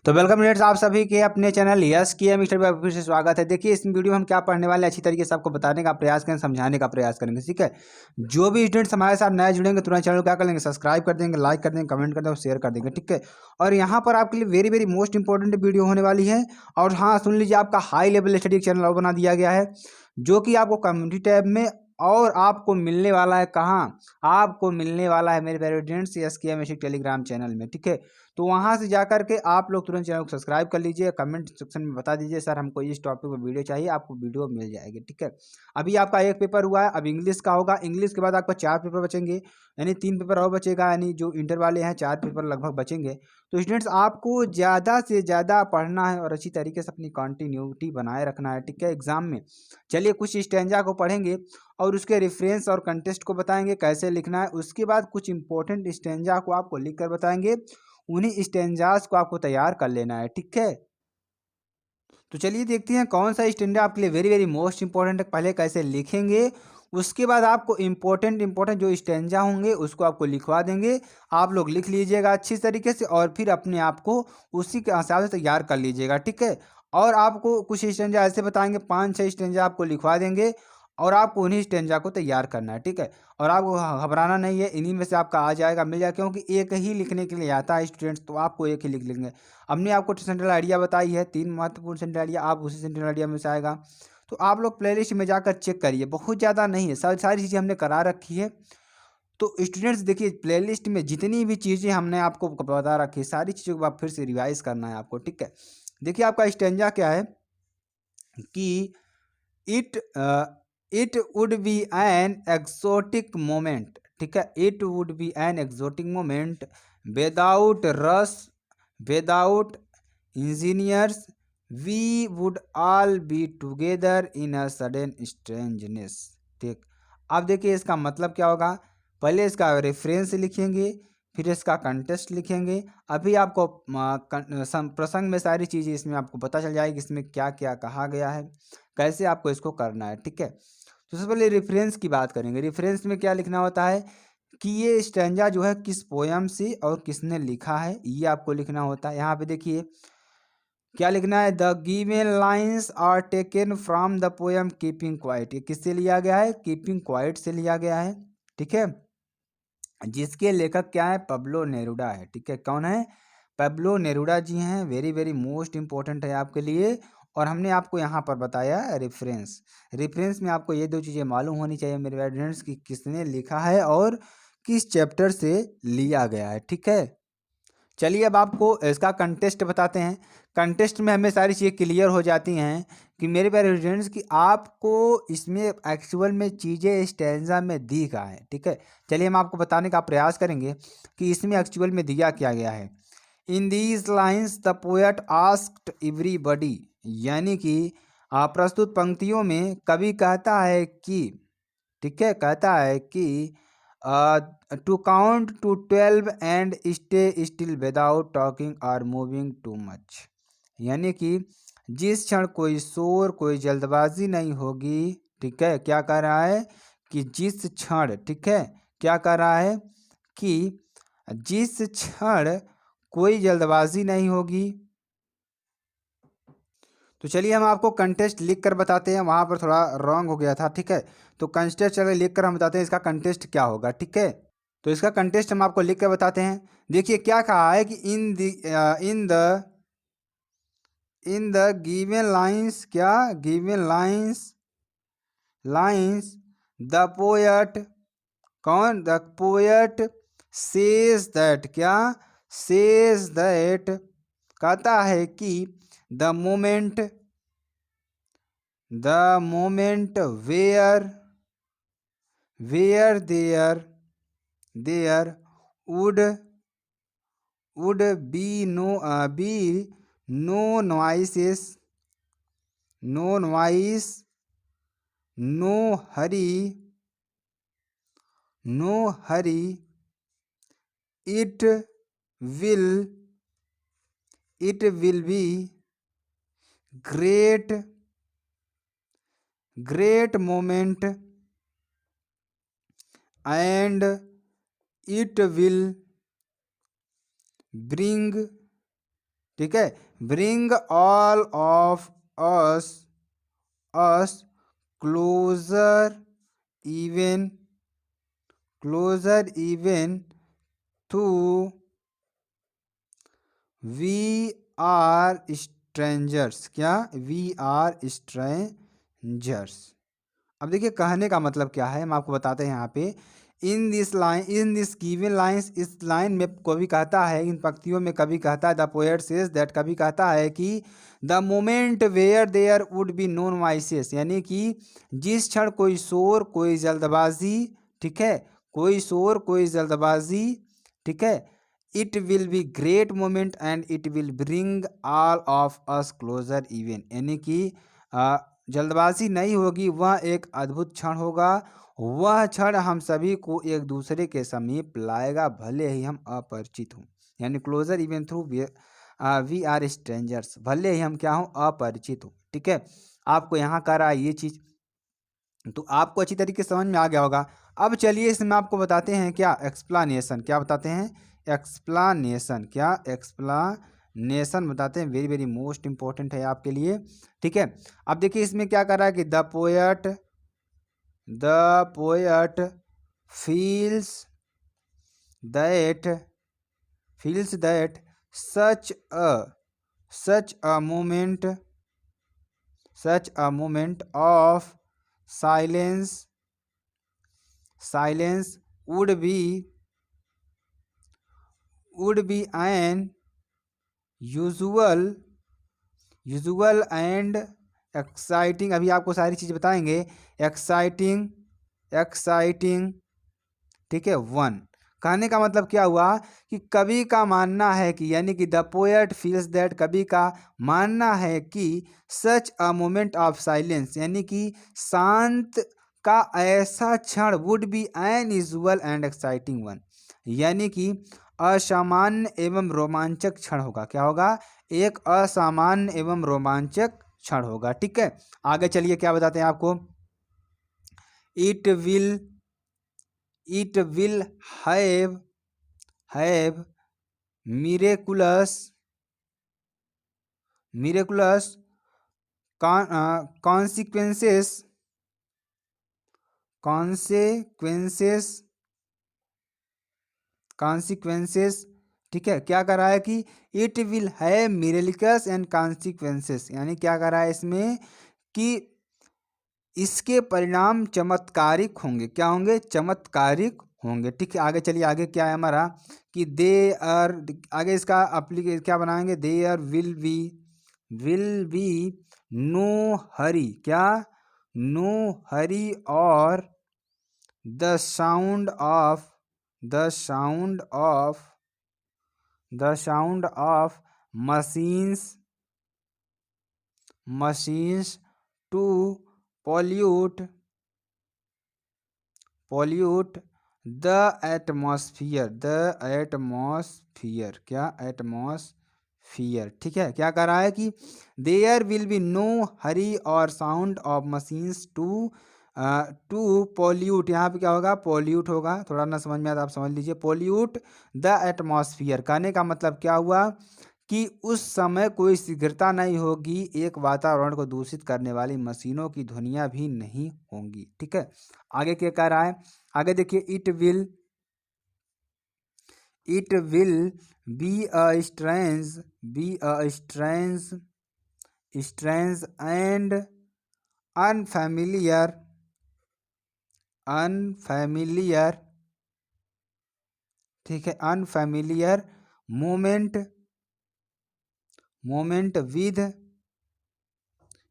तो welcome friends, आप सभी के अपने चैनल यस किया मिस्टर बाबू फिर से स्वागत है। देखिए, इस वीडियो में हम क्या पढ़ने वाले हैं, अच्छी तरीके से आपको बताने का प्रयास करेंगे, समझाने का प्रयास करेंगे। ठीक है, जो भी स्टूडेंट्स हमारे साथ नए जुड़ेंगे तुरंत चैनल को क्या कर लेंगे, सब्सक्राइब कर देंगे, लाइक कर देंगे, कमेंट कर देंगे, शेयर कर देंगे। ठीक है, और यहाँ पर आपके लिए very very most important video होने वाली है। और हाँ, सुन लीजिए, आपका हाई लेवल स्टडी चैनल और बना दिया गया है, जो कि आपको कम्युनिटी टैब में और आपको मिलने वाला है कहाँ, आपको मिलने वाला है मेरे प्यारे फ्रेंड्स यस किया मिस्टर टेलीग्राम चैनल में। ठीक है, तो वहां से जाकर के आप लोग तुरंत चैनल को सब्सक्राइब कर लीजिए, कमेंट सेक्शन में बता दीजिए सर हमको इस टॉपिक पर वीडियो चाहिए, आपको वीडियो मिल जाएगी। ठीक है, अभी आपका एक पेपर हुआ है, अब इंग्लिश का होगा। इंग्लिश के बाद आपका 4 पेपर बचेंगे, यानी 3 पेपर और बचेगा, यानी जो इंटर वाले हैं 4 पेपर लगभग बचेंगे। तो स्टूडेंट्स, आपको ज़्यादा से ज़्यादा पढ़ना है और अच्छी तरीके से अपनी कंटिन्यूटी बनाए रखना है। ठीक है, एग्जाम में चलिए कुछ स्टैंजा को पढ़ेंगे और उसके रेफरेंस और कंटेस्ट को बताएंगे कैसे लिखना है। उसके बाद कुछ इंपॉर्टेंट स्टैंजा को आपको लिख कर बताएंगे, उन्हीं स्टेंजास को आपको तैयार कर लेना है। ठीक है, तो चलिए देखते हैं कौन सा स्टेंजा आपके लिए वेरी वेरी मोस्ट इंपॉर्टेंट है, पहले कैसे लिखेंगे। उसके बाद आपको इंपॉर्टेंट जो स्टेंजा होंगे उसको आपको लिखवा देंगे, आप लोग लिख लीजिएगा अच्छी तरीके से और फिर अपने आप को उसी के हिसाब से तैयार कर लीजिएगा। ठीक है, और आपको कुछ स्टेंजा ऐसे बताएंगे, 5-6 स्टेंजा आपको लिखवा देंगे और आपको उन्हीं स्टेंजा को तैयार करना है। ठीक है, और आपको घबराना नहीं है, इन्हीं में से आपका आ जाएगा, मिल जाएगा, क्योंकि एक ही लिखने के लिए आता है स्टूडेंट्स, तो आपको एक ही लिख लेंगे। हमने आपको सेंट्रल आइडिया बताई है, 3 महत्वपूर्ण सेंट्रल आइडिया, आप उसी सेंट्रल आइडिया में से आएगा। तो आप लोग प्लेलिस्ट में जाकर चेक करिए, बहुत ज़्यादा नहीं है, सारी चीज़ें हमने करा रखी है। तो स्टूडेंट्स देखिए, प्लेलिस्ट में जितनी भी चीज़ें हमने आपको बता रखी है, सारी चीज़ों को आप फिर से रिवाइज करना है आपको। ठीक है, देखिए आपका स्टेंजा क्या है कि it it would be an exotic moment. ठीक है, it would be an exotic moment without rush, without engineers, we would all be together in a sudden strangeness. ठीक, अब देखिए इसका मतलब क्या होगा, पहले इसका रेफरेंस लिखेंगे, फिर इसका कंटेस्ट लिखेंगे। अभी आपको प्रसंग में सारी चीज़ें इसमें आपको पता चल जाएगी, इसमें क्या क्या कहा गया है, कैसे आपको इसको करना है। ठीक है, तो सबसे पहले रेफरेंस की बात करेंगे। रेफरेंस में क्या लिखना होता है कि ये स्टैंजा जो है किस पोयम से और किसने लिखा है, ये आपको लिखना होता है। यहाँ पे देखिए क्या लिखना है, the given lines are taken from the poem keeping quiet. ये किससे लिया गया है, कीपिंग क्वाइट से लिया गया है। ठीक है, जिसके लेखक क्या है, पब्लो नेरुडा है। ठीक है, कौन है, पब्लो नेरुडा जी हैं, वेरी वेरी मोस्ट इंपॉर्टेंट है आपके लिए। और हमने आपको यहाँ पर बताया रेफरेंस, रेफरेंस में आपको ये 2 चीज़ें मालूम होनी चाहिए मेरे स्टूडेंट्स कि किसने लिखा है और किस चैप्टर से लिया गया है। ठीक है, चलिए अब आपको इसका कंटेस्ट बताते हैं। कंटेस्ट में हमें सारी चीज़ें क्लियर हो जाती हैं कि मेरे प्यारे स्टूडेंट्स कि आपको इसमें एक्चुअल में चीज़ें स्टैंजा में दी कहाँ है। ठीक है, चलिए हम आपको बताने का प्रयास करेंगे कि इसमें एक्चुअल में दिया क्या गया है। In these lines the poet asked everybody, यानी कि प्रस्तुत पंक्तियों में कवि कहता है कि, ठीक है, कहता है कि to count to 12 and stay still without talking और मूविंग टू मच, यानी कि जिस क्षण कोई शोर, कोई जल्दबाजी नहीं होगी। ठीक है, क्या कह रहा है कि जिस क्षण, ठीक है, क्या कह रहा है कि जिस क्षण कोई जल्दबाजी नहीं होगी। तो चलिए हम आपको कंटेस्ट लिख कर बताते हैं, वहाँ पर थोड़ा रॉन्ग हो गया था। ठीक है, तो कंटेस्ट चलिए लिख कर हम बताते हैं इसका कंटेस्ट क्या होगा। ठीक है, तो इसका कंटेस्ट हम आपको लिख कर बताते हैं। देखिए क्या कहा है कि इन द गिवन लाइन्स, क्या गिवन लाइन्स द पोएट, कौन, द पोएट सेज दैट, क्या, सेज दैट, कहता है कि the moment where there would be no noises, no noise, no hurry, it will be great moment and it will bring ठीक है, bring all of us us closer even to we are strangers. क्या? We are strangers. अब देखिए कहने का मतलब क्या है, हम आपको बताते हैं यहाँ पे। इन दिस गिवन लाइन्स, इस लाइन में कवि कहता है, इन पंक्तियों में कवि कहता है, द पोएट सेज दैट, कवि कहता है कि the moment where there would be none voices, यानी कि जिस क्षण कोई शोर कोई जल्दबाजी, ठीक है, कोई शोर कोई जल्दबाजी, ठीक है, it will be great moment and it will bring all of us closer even, यानी कि जल्दबाजी नहीं होगी, वह एक अद्भुत क्षण होगा, वह क्षण हम सभी को एक दूसरे के समीप लाएगा भले ही हम अपरिचित हों। यानी closer even though we are strangers, भले ही हम क्या हों, अपरिचित हों। ठीक है, आपको यहाँ कह रहा है ये चीज़, तो आपको अच्छी तरीके से समझ में आ गया होगा। अब चलिए इसमें आपको बताते हैं क्या, एक्सप्लानेशन। क्या बताते हैं? एक्सप्लानेशन। क्या? एक्सप्लानेशन बताते हैं, वेरी वेरी मोस्ट इंपॉर्टेंट है आपके लिए। ठीक है, अब देखिए इसमें क्या कर रहा है कि the poet feels that such a moment of silence would be an usual and exciting. अभी आपको सारी चीज़ बताएंगे। एक्साइटिंग, ठीक है, वन। कहने का मतलब क्या हुआ कि कवि का मानना है कि, यानी कि द पोएट फील्स दैट, कवि का मानना है कि such a moment of silence, यानी कि शांत का ऐसा क्षण would be unusual and exciting one, यानी कि असामान्य एवं रोमांचक क्षण होगा। क्या होगा? एक असामान्य एवं रोमांचक क्षण होगा। ठीक है, आगे चलिए क्या बताते हैं आपको। It will have miraculous consequences consequences। ठीक है, क्या कर रहा है कि it will have miraculous and consequences, यानी क्या कर रहा है इसमें कि इसके परिणाम चमत्कारिक होंगे। क्या होंगे? चमत्कारिक होंगे। ठीक है, आगे चलिए, आगे क्या है हमारा कि दे आर, आगे इसका अप्लीके क्या बनाएंगे, there will be no hurry. क्या? नो हरी, और the sound of the sound of machines to pollute the atmosphere. क्या? एटमॉस्फियर। ठीक है, क्या कर रहा है कि there will be no hurry और sound of machines to pollute, यहाँ पे क्या होगा? पॉल्यूट होगा। थोड़ा ना समझ में आता, आप समझ लीजिए, पॉल्यूट द एटमॉस्फियर। कहने का मतलब क्या हुआ कि उस समय कोई शीघ्रता नहीं होगी, एक वातावरण को दूषित करने वाली मशीनों की ध्वनियाँ भी नहीं होंगी। ठीक है, आगे क्या कह रहा है? आगे देखिए, it will be a strange and unfamiliar ठीक है, unfamiliar moment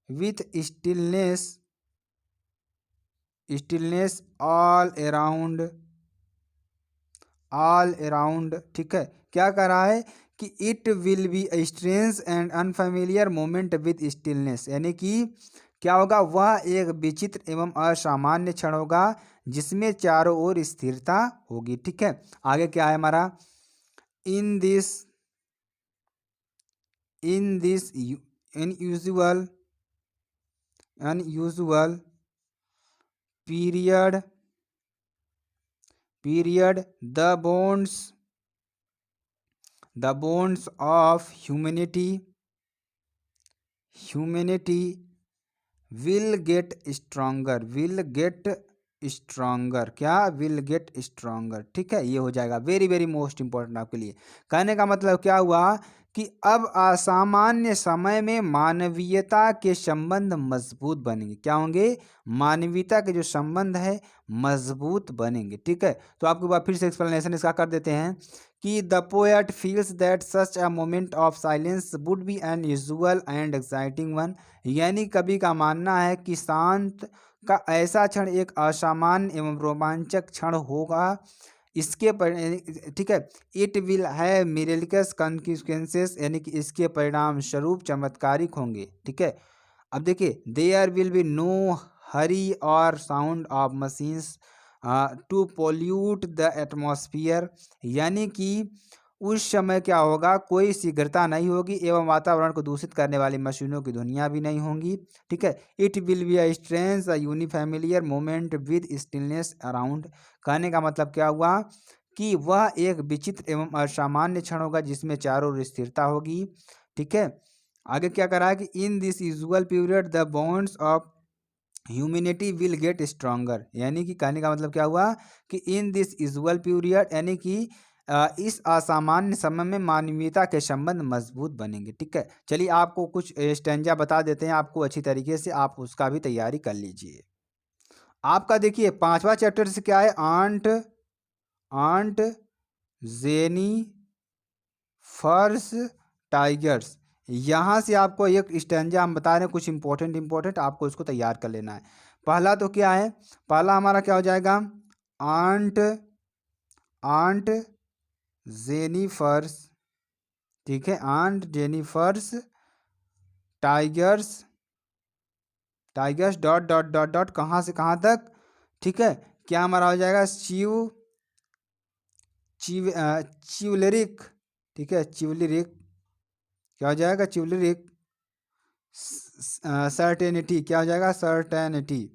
with stillness all around. ठीक है, क्या कर रहा है कि it will be strange and unfamiliar moment with stillness, यानी कि क्या होगा? वह एक विचित्र एवं असामान्य क्षण होगा जिसमें चारों ओर स्थिरता होगी। ठीक है, आगे क्या है हमारा, in this unusual period the the bones of humanity will get stronger, क्या विल गेट स्ट्रॉन्गर, ठीक है, ये हो जाएगा। वेरी वेरी मोस्ट इंपॉर्टेंट आपके लिए। कहने का मतलब क्या हुआ कि अब असामान्य समय में मानवीयता के संबंध मजबूत बनेंगे। क्या होंगे? मानवीयता के जो संबंध है मजबूत बनेंगे, ठीक है। तो आपके बाद फिर से एक्सप्लेनेशन इसका कर देते हैं कि the poet feels that such a moment of silence would be unusual and exciting one, यानी कवि का मानना है कि शांत का ऐसा क्षण एक असामान्य एवं रोमांचक क्षण होगा। इसके ठीक है, it will have miracles consequences, यानी कि इसके परिणाम स्वरूप चमत्कारिक होंगे, ठीक है। अब देखिए, there will be no hurry और sound of machines to pollute the atmosphere, यानी कि उस समय क्या होगा, कोई शीघ्रता नहीं होगी एवं वातावरण को दूषित करने वाली मशीनों की ध्वनियाँ भी नहीं होंगी, ठीक है। It will be a strange a unfamiliar moment with stillness around, कहने का मतलब क्या हुआ कि वह एक विचित्र एवं असामान्य क्षण होगा जिसमें चारों ओर स्थिरता होगी, ठीक है। आगे क्या करा है कि in this usual period the bonds of humanity will get stronger, यानी कि कहने का मतलब क्या हुआ कि इन दिस यूजुअल पीरियड, यानी कि इस असामान्य समय में मानवीयता के संबंध मजबूत बनेंगे, ठीक है। चलिए आपको कुछ स्टैंजा बता देते हैं आपको अच्छी तरीके से, आप उसका भी तैयारी कर लीजिए। आपका देखिए 5वां चैप्टर से क्या है, आंट जेनी फर्स टाइगर्स। यहाँ से आपको एक स्टैंजा हम बता रहे हैं, कुछ इंपॉर्टेंट आपको इसको तैयार कर लेना है। पहला तो क्या है, पहला हमारा क्या हो जाएगा, आंट जेनिफर्स, ठीक है, aunt Jennifer's tigers dot dot dot dot कहाँ से कहाँ तक, ठीक है। क्या हमारा हो जाएगा, चिवलरिक, ठीक है, चिवलरिक क्या हो जाएगा, चिवलरिक सर्टेनिटी, क्या हो जाएगा, सर्टेनिटी,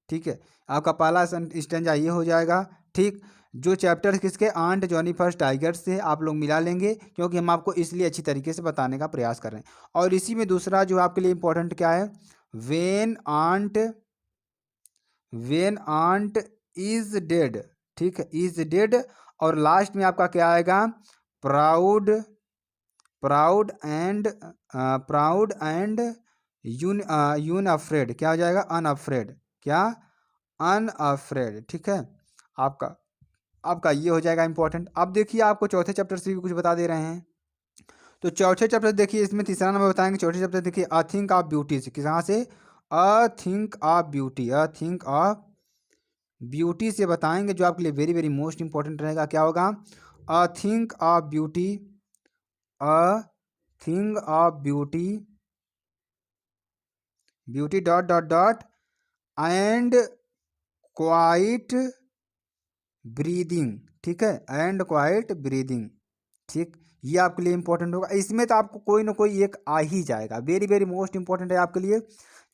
ठीक है। आपका पहला स्टैंजा ये हो जाएगा, ठीक। जो चैप्टर किसके, आंट जेनिफर टाइगर्स से आप लोग मिला लेंगे, क्योंकि हम आपको इसलिए अच्छी तरीके से बताने का प्रयास कर रहे हैं। और इसी में दूसरा जो आपके लिए इंपॉर्टेंट क्या है, वेन आंट इज डेड, ठीक है, इज डेड। और लास्ट में आपका क्या आएगा, प्राउड एंड अनअफ्रेड, क्या हो जाएगा, अनअफ्रेड, क्या, अनअफ्रेड, ठीक है। आपका ये हो जाएगा इंपॉर्टेंट। अब देखिए आपको चौथे चैप्टर से भी कुछ बता दे रहे हैं। तो चौथे चैप्टर देखिए, इसमें तीसरा नंबर बताएंगे। चौथे चैप्टर देखिए, अ थिंक ऑफ ब्यूटी से, कहाँ से, अ थिंक ऑफ ब्यूटी से बताएंगे, जो आपके लिए वेरी वेरी मोस्ट इंपॉर्टेंट रहेगा। क्या होगा, a think of beauty, beauty dot dot dot and quite breathing, ठीक है, एंड क्वाइट ब्रीदिंग, ठीक। ये आपके लिए इंपॉर्टेंट होगा। इसमें तो आपको कोई ना कोई एक आ ही जाएगा, वेरी वेरी मोस्ट इंपॉर्टेंट है आपके लिए।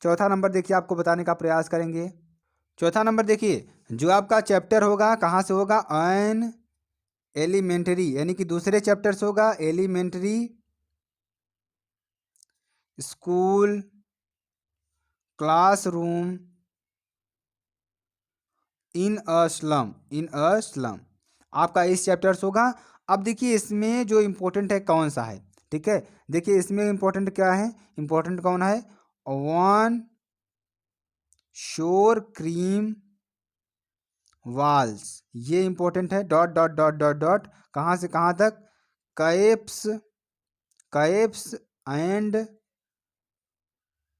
चौथा नंबर देखिए, आपको बताने का प्रयास करेंगे। चौथा नंबर देखिए, जो आपका चैप्टर होगा कहाँ से होगा, एन एलिमेंट्री, यानी कि दूसरे चैप्टर से होगा, elementary school classroom in a slum, आपका इस चैप्टर से होगा। अब देखिए इसमें जो इम्पोर्टेंट है कौन सा है, ठीक है। देखिए इसमें इम्पोर्टेंट क्या है, इम्पोर्टेंट कौन है, वन शोर क्रीम वाल्स, ये इंपॉर्टेंट है। Dot dot dot dot dot कहाँ से कहाँ तक, caps and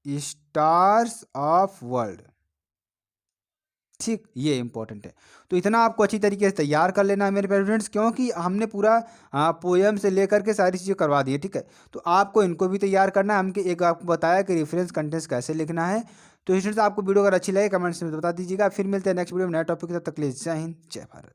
stars of world, ठीक, ये इंपॉर्टेंट है। तो इतना आपको अच्छी तरीके से तैयार कर लेना है मेरे प्यारे फ्रेंड्स, क्योंकि हमने पूरा पोएम से लेकर के सारी चीज़ें करवा दी है, ठीक है। तो आपको इनको भी तैयार करना है। हमके एक आपको बताया कि रेफरेंस कंटेंट्स कैसे लिखना है। तो स्टूडेंट्स आपको वीडियो अगर अच्छी लगे कमेंट्स में बता दीजिएगा। फिर मिलते हैं नेक्स्ट वीडियो में नए टॉपिक के साथ, तक के लिए जय हिंद जय भारत।